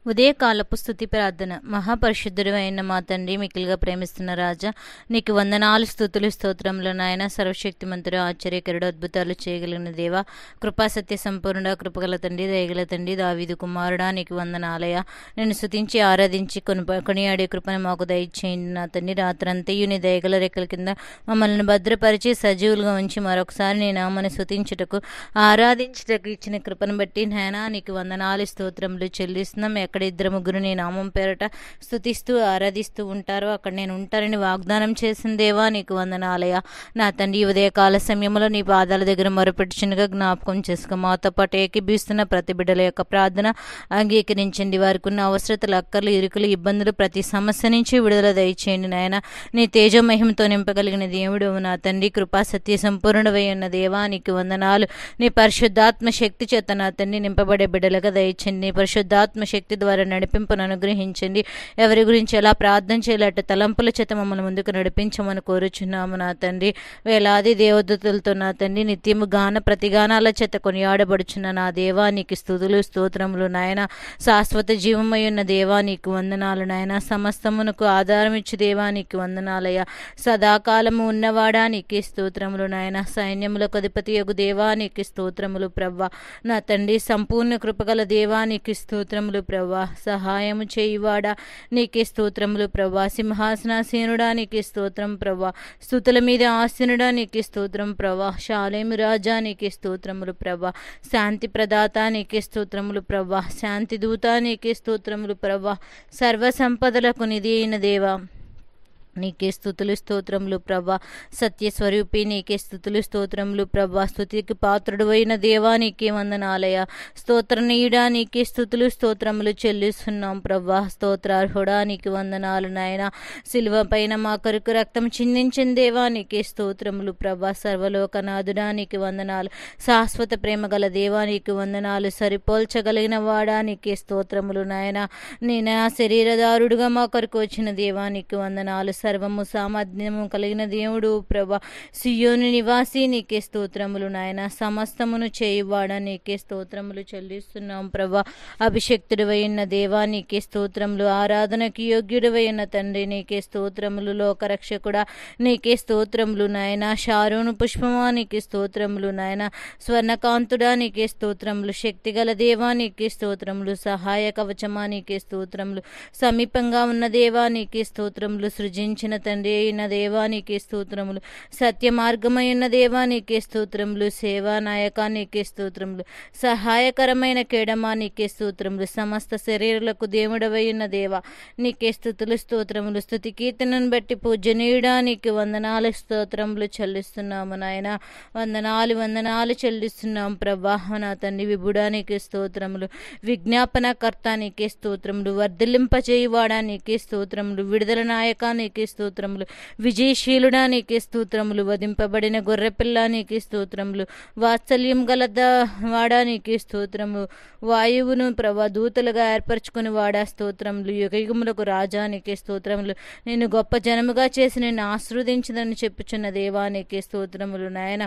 ఉదయకాలపు స్తుతి ప్రార్థన. మహాపరిశుద్ధుడు అయిన మా తండ్రి, మిక్కిలిగా ప్రేమిస్తున్న రాజా, నీకు వందనాలు, స్తుతులు, స్తోత్రములు నాయన. సర్వశక్తిమంతుడు, ఆశ్చర్యకరుడు, అద్భుతాలు చేయగలిగిన దేవా, కృపాసత్య సంపూర్ణ, కృపగల తండ్రి, దయగల తండ్రి, దావీదు కుమారుడా, నీకు వందనాలయ. నేను స్తుతించి ఆరాధించి కొనియాడే కృపను మాకు దయచేయండి నా తండ్రి. రాత్రంతయు నీ దయగల రెక్కల కింద మమ్మల్ని భద్రపరిచి సజీవులుగా ఉంచి మరొకసారి నీ నామను స్తుతించుటకు, ఆరాధించుటకు ఇచ్చిన కృపను బట్టి నాయనా నీకు వందనాలు, స్తోత్రములు చెల్లిస్తున్నాం. ఎక్కడ ఇద్దరు ముగ్గురు నీ నామం పేరట స్తుతిస్తూ ఆరాధిస్తూ ఉంటారో అక్కడ నేను ఉంటానని వాగ్దానం చేసిన దేవా నీకు వందనాలయ. నా తండ్రి, ఉదయకాల సమయంలో నీ పాదాల దగ్గర మొరపెట్టుచునుగా జ్ఞాపకం చేసుకో. మాతో పాటు ఏకీభవిస్తున్న ప్రతి బిడ్డల యొక్క ప్రార్థన అంగీకరించండి. వారికి ఉన్న అవసరతలు, అక్కర్లు, ఇరుకులు, ఇబ్బందులు, ప్రతి సమస్య నుంచి విడుదల దయచేయండి నాయన. నీ తేజో మహిమతో నింపగలిగిన దేవుడు నా తండ్రి, కృపా సత్య సంపూర్ణమై ఉన్న దేవా నీకు వందనాలు. నీ పరిశుద్ధాత్మ శక్తి చేత నా తండ్రి నింపబడే బిడ్డలుగా దయచేయండి. నీ పరిశుద్ధాత్మ శక్తి ద్వారా నడిపింపును అనుగ్రహించండి. ఎవరి గురించి ఎలా ప్రార్థన చేయాలంటే తలంపుల చేత మమ్మల్ని ముందుకు నడిపించమని కోరుచున్నాము నా తండ్రి. వేలాది దేవదూతలతో నా తండ్రి నిత్యము గాన ప్రతిగానాల చేత కొనియాడబడుచున్న నా దేవా నీకు స్తుతులు, స్తోత్రములు నాయన. శాశ్వత జీవమై ఉన్న దేవా నీకు వందనాలు నాయన. సమస్తమునకు ఆధారం ఇచ్చు దేవా నీకు వందనాలయ. సదాకాలము ఉన్నవాడా నీకు స్తోత్రములు నాయన. సైన్యములకు అధిపతి యొగు దేవా నీకు స్తోత్రములు ప్రవ్వా. నా తండ్రి, సంపూర్ణ కృపగల దేవా నీకు స్తోత్రములు ప్రవ్వా. సహాయము చేయువాడా నీకే స్తోత్రములు ప్రవ్వా. సింహాసనాసీనుడా నీకే స్తోత్రం ప్రవ్వా. స్తుతుల మీద ఆసీనుడా నీకే స్తోత్రం ప్రవ్వా. శాలేము రాజా నీకే స్తోత్రములు ప్రవ్వా. శాంతి ప్రదాత నీకే స్తోత్రములు ప్రవ్వా. శాంతి దూత నీకే స్తోత్రములు ప్రవ్వా. సర్వ సంపదలకు నిధి అయిన దేవా నీకే స్తుతులు, స్తోత్రములు ప్రభా. సత్యస్వరూపి నీకే స్తుతులు, స్తోత్రములు ప్రభా. స్తుతికి పాత్రుడు అయిన దేవా నీకే వందనాలయ. స్తోత్రనీయుడా నీకే స్తుతులు, స్తోత్రములు చెల్లిస్తున్నాం ప్రభా. స్తోత్రార్హుడా నీకు వందనాలు నాయన. సిలువ పైన మా కొరకు రక్తం చిందించిన దేవా నీకే స్తోత్రములు ప్రభా. సర్వలోకనాథుడా నీకు వందనాలు. శాశ్వత ప్రేమ గల దేవా నీకు వందనాలు. సరిపోల్చగలిగిన వాడా నీకే స్తోత్రములు నాయన. నేను శరీరదారుడుగా మా కొరకు వచ్చిన దేవా నీకు వందనాలు. సర్వము సామర్థ్యము కలిగిన దేవుడు ప్రభా. సియోను నివాసి నీకే స్తోత్రములు నాయన. సమస్తమును చేయువాడా నీకే స్తోత్రములు చెల్లిస్తున్నాం ప్రభా. అభిషక్తుడివైన దేవా నీకే స్తోత్రములు. ఆరాధనకి యోగ్యుడివైన తండ్రి నీకే స్తోత్రములు. లోకరక్షకుడా నీకే స్తోత్రములు నాయన. షారోను పుష్పమా నీకే స్తోత్రములు నాయన. స్వర్ణకాంతుడా నీకే స్తోత్రములు. శక్తిగల దేవా నీకే స్తోత్రములు. సహాయ కవచమా నీకే స్తోత్రములు. సమీపంగా ఉన్న దేవా నీకే స్తోత్రములు. సృజించిన తండ్రి అయిన దేవా నీకే స్తోత్రములు. సత్య మార్గమైన దేవా నీకే స్తోత్రములు. సేవా నాయక నీకే స్తోత్రములు. సహాయకరమైన కేడమా నీకే స్తోత్రములు. సమస్త శరీరులకు దేవుడవై ఉన్న దేవా నీకే స్తుతులు, స్తోత్రములు. స్తుతి కీర్తనను బట్టి పూజనీయుడా నీకు వందనాలు, స్తోత్రములు చెల్లిస్తున్నాము నాయన. వందనాలు చెల్లిస్తున్నాం ప్రభా. నా తండ్రి, విభుడా నీకే స్తోత్రములు. విజ్ఞాపనకర్త నీకే స్తోత్రములు. వర్ధిల్లింపచేయువాడా నీకే స్తోత్రములు. విడుదల నాయక నీకే స్తోత్రములు. విజయశీలుడా నీకే స్తోత్రములు. వధింపబడిన గొర్రెపిల్ల నీకే స్తోత్రములు. వాత్సల్యం గల వాడా నీకే స్తోత్రము. వాయువును ప్రభా దూతలుగా ఏర్పరచుకుని వాడా స్తోత్రములు. యుగయుగములకు రాజా నీకే స్తోత్రములు. నేను గొప్ప జనముగా చేసి నిన్ను ఆశీర్వదించదని చెప్పుచున్న దేవా నీకే స్తోత్రములు నాయన.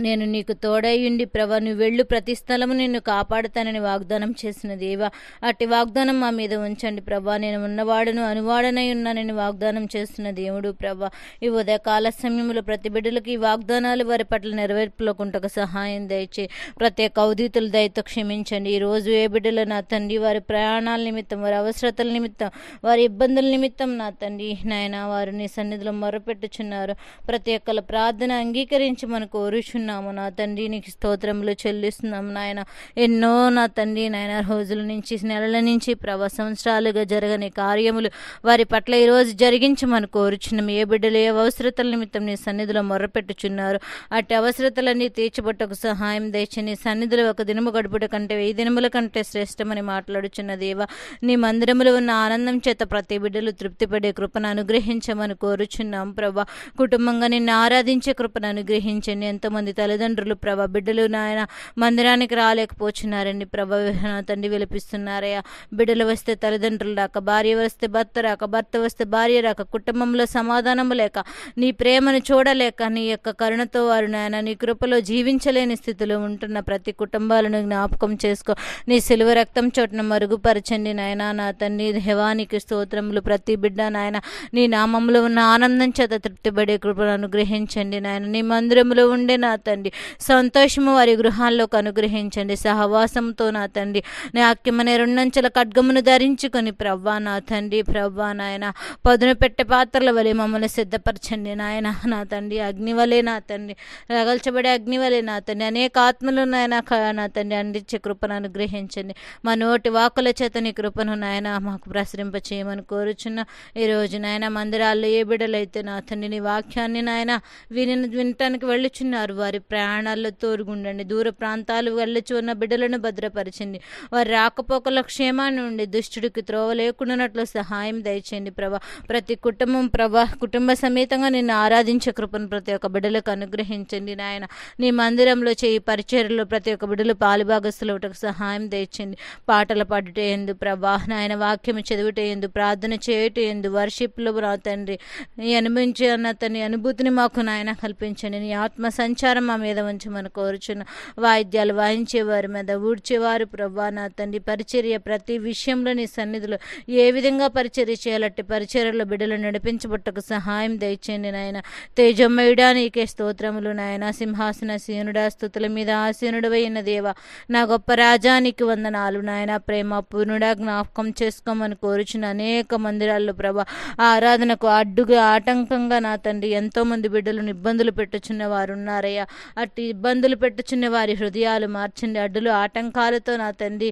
నేను నీకు తోడయ్యుండి ప్రభా నువ్వు వెళ్ళు ప్రతి స్థలము నిన్ను కాపాడుతానని వాగ్దానం చేసిన దేవా, అట్టి వాగ్దానం మా మీద ఉంచండి ప్రభా. నేను ఉన్నవాడను అనువాడనై ఉన్నానని వాగ్దానం చేస్తున్న దేవుడు ప్రభా. ఈ ఉదయకాల సమయంలో ప్రతి బిడ్డలకు ఈ వాగ్దానాలు వారి పట్ల నెరవేర్పులోకుంటకు సహాయం దయచే. ప్రత్యేక అవధీతులు దయతో క్షమించండి. ఈరోజు ఏ బిడ్డలు నా తండ్రి వారి ప్రయాణాల నిమిత్తం, వారి అవసరతల నిమిత్తం, వారి ఇబ్బందుల నిమిత్తం నా తండ్రి నాయన వారు నీ సన్నిధిలో మొరపెట్టుచున్నారు. ప్రతి ఒక్కల ప్రార్థన అంగీకరించి మనకు కోరుచున్నారు నా తండ్రి. నీకు స్తోత్రములు చెల్లిస్తున్నాము నాయన. ఎన్నో నా తండ్రి నాయన రోజుల నుంచి, నెలల నుంచి ప్రభా సంవత్సరాలుగా జరగని కార్యములు వారి పట్ల ఈరోజు జరిగించమని కోరుచున్నాము. ఏ బిడ్డలు ఏ అవసరతల నిమిత్తం నీ సన్నిధిలో మొర్రపెట్టుచున్నారు అట్టి అవసరతలన్నీ తీర్చబట్టకు సహాయం దయచి. నీ సన్నిధిలో ఒక దినము గడుపుట కంటే 1000 దినముల కంటే శ్రేష్టమని మాట్లాడుచున్న దేవా, నీ మందిరములో ఉన్న ఆనందం చేత ప్రతి బిడ్డలు తృప్తిపడే కృపను అనుగ్రహించమని కోరుచున్నాం ప్రభా. కుటుంబంగా నిన్ను ఆరాధించే కృపను అనుగ్రహించండి. ఎంతోమంది తండ్రి తల్లిదండ్రులు ప్రభా బిడ్డలు నాయన మందిరానికి రాలేకపోతున్నారండి ప్రభా నా తండ్రి విలపిస్తున్నారయ్యా. బిడ్డలు వస్తే తల్లిదండ్రులు రాక, భార్య వస్తే భర్త రాక, భర్త వస్తే భార్య రాక, కుటుంబంలో సమాధానము లేక, నీ ప్రేమను చూడలేక, నీ యొక్క కరుణతో వారు నాయన నీ కృపలో జీవించలేని స్థితిలో ఉంటున్న ప్రతి కుటుంబాలను జ్ఞాపకం చేసుకో. నీ సిలువ రక్తం చోటున మరుగుపరచండి నాయన. నా తండ్రి దేవానికి స్తోత్రములు. ప్రతి బిడ్డ నాయన నీ నామంలో ఉన్న ఆనందం చేత తృప్తిపడే కృపను అనుగ్రహించండి నాయన. నీ మందిరంలో ఉండే నా తండ్రి సంతోషము వారి గృహాల్లోకి అనుగ్రహించండి. సహవాసంతో నా తండ్రి నీ ఆక్యమనే రెండంచెల ఖడ్గమును ధరించుకొని ప్రవ్వా నా తండ్రి ప్రవ్వా నాయన పదును పెట్టే పాత్రల వలె మమ్మల్ని సిద్ధపరచండి నాయన. నా తండ్రి అగ్ని వలె నా తండ్రి రగల్చబడే అగ్ని వలె నా తండ్రి అనేక ఆత్మలు నాయన నా తండ్రి అందించే కృపను అనుగ్రహించండి. మా నోటి వాకుల చేత నీ కృపను నాయన మాకు ప్రసరింప చేయమని కోరుచున్న ఈరోజు నాయన మందిరాల్లో ఏ బిడ్డలైతే నా తండ్రి నీ వాక్యాన్ని నాయన వినటానికి వెళ్ళుచున్నారు వారి ప్రయాణాల్లో తోడుగుండండి. దూర ప్రాంతాలు వెళ్ళుచు ఉన్న బిడ్డలను భద్రపరచండి. వారి రాకపోకల క్షేమాన్ని ఉండి దుష్టుడికి త్రోవ లేకుండానట్లు సహాయం దయచేయండి ప్రభా. ప్రతి కుటుంబం ప్రభా కుటుంబ సమేతంగా నిన్ను ఆరాధించే కృపను ప్రతి ఒక్క బిడ్డలకు అనుగ్రహించండి నాయన. నీ మందిరంలో చేయి పరిచర్యలో ప్రతి ఒక్క బిడ్డలు పాలుభాగస్తులవుటకు సహాయం దయచేయండి. పాటలు పాడుట ఎందు ప్రభా నాయన వాక్యం చదువుట ఎందు ప్రార్థన చేయుట ఎందు వర్షిప్లో నా తండ్రి నీ అనుభవించే అన్న తండ్రి అనుభూతిని మాకు నాయన కల్పించండి. నీ ఆత్మ సంచారం మా మీద ఉంచమని కోరుచున్న వాయిద్యాలు వాయించేవారి మీద ఊడ్చేవారు ప్రభా నా తండ్రి పరిచర్య ప్రతి విషయంలో నీ సన్నిధిలో ఏ విధంగా పరిచర్య చేయాలంటే పరిచర్యలో బిడ్డలు నడిపించబట్టకు సహాయం దయచేయండి నాయన. తేజమయుడా నీకే స్తోత్రములు నాయన. సింహాసన సీనుడా స్తుతుల మీద ఆసీనుడవైన దేవ నా గొప్ప రాజానికి వందనాలు నాయన. ప్రేమ పూర్ణుడా జ్ఞాపకం చేసుకోమని కోరుచున్న అనేక మందిరాల్లో ప్రభా ఆరాధనకు అడ్డుగా ఆటంకంగా నా తండ్రి ఎంతో మంది బిడ్డలను ఇబ్బందులు పెట్టుచున్న వారు ఉన్నారయ్యా. అట్టి ఇబ్బందులు పెట్టుచున్న వారి హృదయాలు మార్చండి. అడ్డులు ఆటంకాలతో నా తండ్రి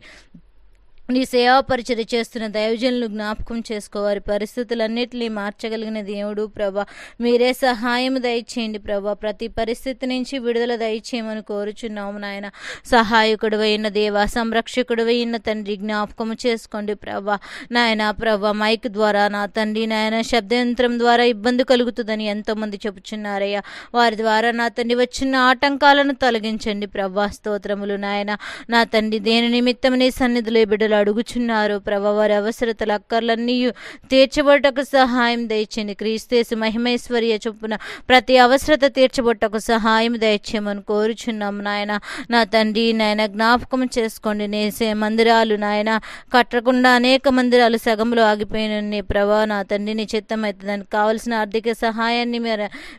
నీ సేవా పరిచర్య చేస్తున్న దైవజనులు జ్ఞాపకం చేసుకోవారి పరిస్థితులన్నింటినీ మార్చగలిగిన దేవుడు ప్రభా మీరే సహాయం దయచేయండి ప్రభా. ప్రతి పరిస్థితి నుంచి విడుదల దయచేయమని కోరుచున్నాము నాయన. సహాయకుడు అయిన దేవ సంరక్షకుడు అయిన తండ్రి జ్ఞాపకం చేసుకోండి ప్రభా నాయన. ప్రభా మైక్ ద్వారా నా తండ్రి నాయన శబ్దయంత్రం ద్వారా ఇబ్బంది కలుగుతుందని ఎంతోమంది చెప్పుచున్నారయ్యా. వారి ద్వారా నా తండ్రి వచ్చిన ఆటంకాలను తొలగించండి ప్రభా. స్తోత్రములు నాయన. నా తండ్రి దేని నిమిత్తం నీ సన్నిధిలో బిడ్డలు అడుగుచున్నారు ప్రభా వారి అవసరతల అక్కర్లన్నీ తీర్చబట్టకు సహాయం దయచేయండి. క్రీస్తు మహిమేశ్వర్య చొప్పున ప్రతి అవసరత తీర్చబట్టకు సహాయం దయచేయమని కోరుచున్నాం నాయన. నా తండ్రి నాయన జ్ఞాపకం చేసుకోండి. నేసే మందిరాలు నాయన కట్టకుండా అనేక మందిరాలు సగంలో ఆగిపోయిన ప్రభా నా తండ్రి నీ చిత్తం అయితే దానికి కావలసిన ఆర్థిక సహాయాన్ని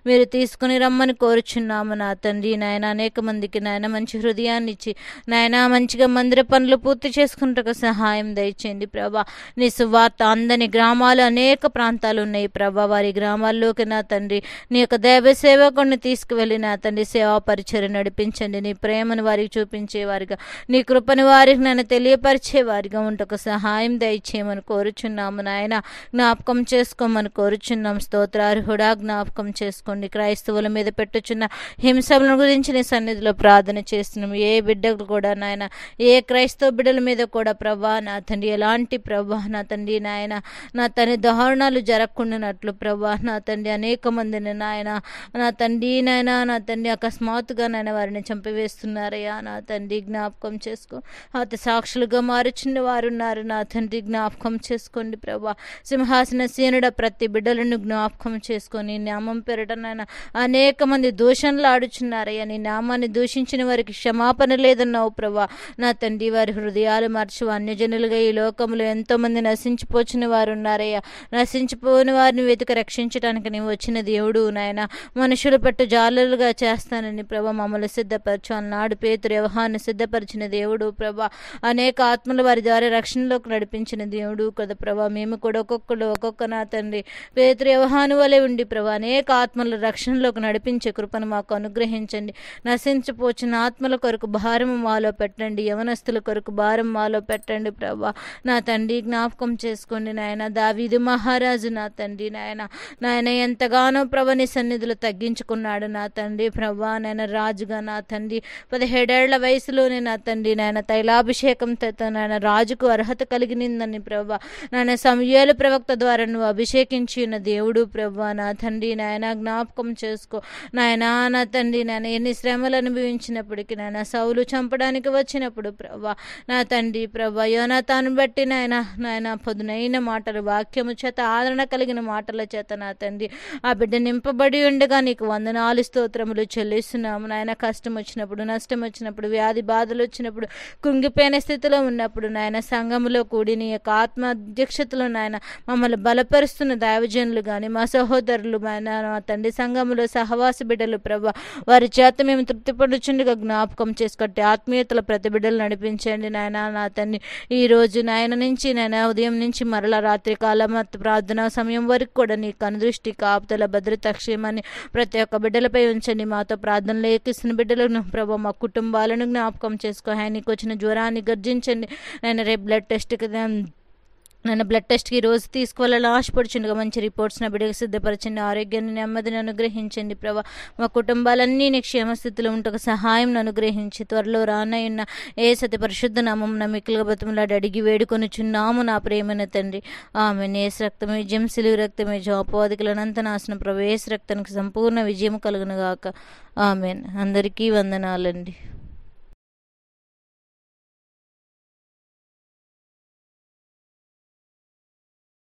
మీరు తీసుకుని రమ్మని కోరుచున్నాము నా తండ్రి నాయన. అనేక మందికి నాయన మంచి హృదయాన్ని ఇచ్చి నాయన మంచిగా మందిర పనులు పూర్తి చేసుకుంటకు సహాయం దయచేయండి ప్రభా. నీ సువార్త అందని గ్రామాలు అనేక ప్రాంతాలు ఉన్నాయి ప్రభా. వారి గ్రామాల్లోకి నా తండ్రి నీ యొక్క దైవ సేవకుడిని తీసుకువెళ్ళి నా తండ్రి సేవా పరిచర్య నడిపించండి. నీ ప్రేమను వారికి చూపించేవారిగా నీ కృపను వారికి నన్ను తెలియపరిచేవారిగా ఉంటకు సహాయం దయచేయమని కోరుచున్నాము నాయన. జ్ఞాపకం చేసుకోమని కోరుచున్నాం. స్తోత్రార్హుడా జ్ఞాపకం చేసుకోండి. క్రైస్తవుల మీద పెట్టుచున్న హింసల గురించి నీ సన్నిధిలో ప్రార్థన చేస్తున్నాము. ఏ బిడ్డకు కూడా నాయన ఏ క్రైస్తవ బిడ్డల మీద కూడా ప్రభా నా తండ్రి ఎలాంటి ప్రభా నా తండ్రి నాయన నా తండ్రి దారుణాలు జరగకుండానట్లు ప్రభా నా తండ్రి అనేక మందిని నాయన నా తండ్రి నాయన నా తండ్రి అకస్మాత్తుగా నాయన వారిని చంపివేస్తున్నారయ్యా. నా తండ్రి జ్ఞాపకం చేసుకో. అతి సాక్షులుగా మారుచున్న వారు ఉన్నారు నా తండ్రి జ్ఞాపకం చేసుకోండి ప్రభా. సింహాసన సీనుడ ప్రతి బిడ్డలను జ్ఞాపకం చేసుకొని నామం పేరట నాయన అనేక మంది దూషణలు ఆడుచున్నారయ్యా. నీ నామాన్ని దూషించిన వారికి క్షమాపణ లేదన్నావు ప్రభా. నా తండ్రి వారి హృదయాలు మార్చు అన్యజనులుగా ఈ లోకంలో ఎంతో మంది నశించిపోచిన వారు ఉన్నారయ్యా. నశించిపోని వారిని వెతికి రక్షించడానికి నీవు వచ్చిన దేవుడు నాయన. మనుషులు పట్టు జాలలుగా చేస్తానని ప్రభా మమ్మల్ని సిద్ధపరచు అన్నాడు పేతురు. యోహాను సిద్ధపరిచిన దేవుడు ప్రభా. అనేక ఆత్మలు వారి ద్వారా రక్షణలోకి నడిపించిన దేవుడు కదా ప్రభా. మేము కూడా ఒక్కొక్క నా తండ్రి పేతురు యోహాను వలె ఉండి ప్రభా అనేక ఆత్మలు రక్షణలోకి నడిపించే కృపను మాకు అనుగ్రహించండి. నశించిపోచిన ఆత్మల కొరకు భారం మాలో పెట్టండి. యవనస్తుల కొరకు భారం మాలో పెట్టండి ముట్టండి ప్రభా. నా తండ్రి జ్ఞాపకం చేసుకోండి నాయన. దావీదు మహారాజు నా తండ్రి నాయన ఎంతగానో ప్రభా నీ సన్నిధిలో తగ్గించుకున్నాడు నా తండ్రి ప్రభా. నాయన రాజుగా నా తండ్రి 17 ఏళ్ల వయసులోనే నా తండ్రి నాయన తైలాభిషేకంతో నాయన రాజుకు అర్హత కలిగినిందని ప్రభా. నాయన సమూయేలు ప్రవక్త ద్వారా నువ్వు అభిషేకించిన దేవుడు ప్రభా. నా తండ్రి నాయన జ్ఞాపకం చేసుకో నాయన. నా తండ్రి నాయన ఎన్ని శ్రమలు అనుభవించినప్పటికీ నాయన సౌలు చంపడానికి వచ్చినప్పుడు ప్రభా నా తండ్రి ప్రభా యోనాతాను బట్టి నాయన పదునైన మాటలు వాక్యము చేత ఆదరణ కలిగిన మాటల చేత నా తండ్రి ఆ బిడ్డ నింపబడి ఉండగా నీకు వందనాలు స్తోత్రములు చెల్లిస్తున్నాము నాయన. కష్టం వచ్చినప్పుడు, నష్టం వచ్చినప్పుడు, వ్యాధి బాధలు వచ్చినప్పుడు, కృంగిపోయిన స్థితిలో ఉన్నప్పుడు నాయన సంఘములో కూడి నీ యొక్క ఆత్మ అధ్యక్షతలో నాయన మమ్మల్ని బలపరుస్తున్న దైవజనులు కానీ మా సహోదరులు నా తండ్రి సంఘములో సహవాస బిడ్డలు ప్రభా వారి చేత మేము తృప్తిపడుచుండగా జ్ఞాపకం చేసుకొట్టి ఆత్మీయతల ప్రతి బిడ్డలు నడిపించండి నాయన. నా తండ్రి ఈ రోజు నాయన నుంచి నాయన ఉదయం నుంచి మరలా రాత్రి కాలం ప్రార్థనా సమయం వరకు కూడా నీ కనుదృష్టి కాపుదల భద్రత క్షేమాన్ని ప్రతి ఒక్క బిడ్డలపై ఉంచండి. మాతో ప్రార్థనలు ఏకిస్తున్న బిడ్డలను ప్రభా మా కుటుంబాలను జ్ఞాపకం చేసుకో. ఆయనకి వచ్చిన జ్వరాన్ని గర్జించండి నేను. రేపు బ్లడ్ టెస్ట్కి రోజు తీసుకువెళ్ళాలని ఆశపడుచుండగా మంచి రిపోర్ట్స్ నా బిడ్డకు సిద్ధపరచండి. ఆరోగ్యాన్ని నెమ్మదిని అనుగ్రహించండి ప్రభా. మా కుటుంబాలన్నీ నీ క్షేమస్థితిలో ఉంటకు సహాయం అనుగ్రహించి త్వరలో రానయ్యున్న ఏ సతి పరిశుద్ధ నామం నా మిక్కులుగా బతుములాడి అడిగి వేడుకొనుచున్నాము నా ప్రేమైన తండ్రి. ఆమెన్. ఏసు రక్తమే విజయం, సిలువ రక్తమే అపవాదికులనంత నాశనం ప్రభు. ఏసు రక్తానికి సంపూర్ణ విజయం కలుగునుగాక. ఆమెన్. అందరికీ వందనాలండి.